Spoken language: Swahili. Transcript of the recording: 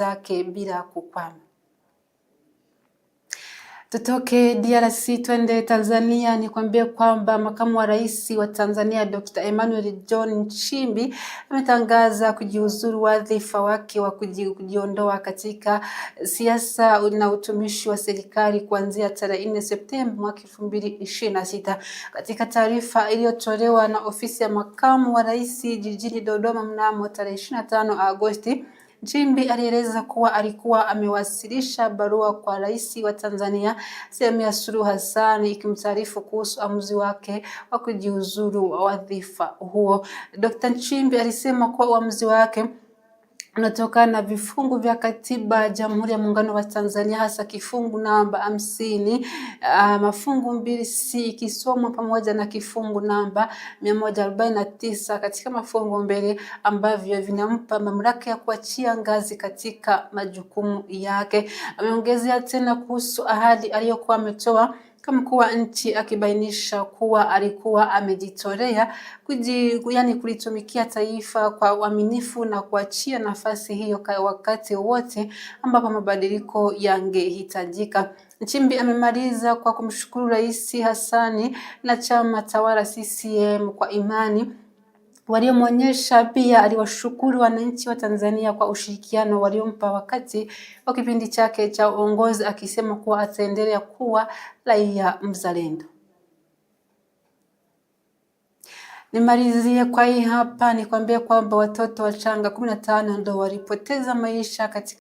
zake bila kukwama. Tutoke DRC twende Tanzania, nikwambie kwamba makamu wa rais wa Tanzania Dr. Emmanuel John Nchimbi ametangaza kujiuzuru wadhifa wake wa kujiondoa katika siasa na utumishi wa serikali kuanzia tarehe 4 Septemba mwaka 2026. Katika taarifa iliyotolewa na ofisi ya makamu wa rais jijini Dodoma mnamo tarehe 25 Agosti, Nchimbi alieleza kuwa alikuwa amewasilisha barua kwa rais wa Tanzania Samia Suluhu Hassan ikimtaarifu kuhusu uamuzi wake wa kujiuzuru wadhifa huo. Dr. Nchimbi alisema kuwa uamuzi wake unatokana na vifungu vya katiba ya Jamhuri ya Muungano wa Tanzania, hasa kifungu namba 50 mafungu 2C ikisomwa pamoja na kifungu namba 149 katika mafungu mbele ambavyo vinampa mamlaka ya kuachia ngazi katika majukumu yake. Ameongezea tena kuhusu ahadi aliyokuwa ametoa kama mkuu wa nchi, akibainisha kuwa alikuwa amejitolea kulitumikia taifa kwa uaminifu na kuachia nafasi hiyo wakati wote ambapo mabadiliko yangehitajika. Nchimbi amemaliza kwa kumshukuru Rais Hassan na chama tawala CCM kwa imani waliomwonyesha. Pia aliwashukuru wananchi wa Tanzania kwa ushirikiano waliompa wakati wa kipindi chake cha uongozi, akisema kuwa ataendelea kuwa raia mzalendo. Nimalizie kwa hii hapa nikwambie kwamba watoto wachanga 15 ndio walipoteza maisha katika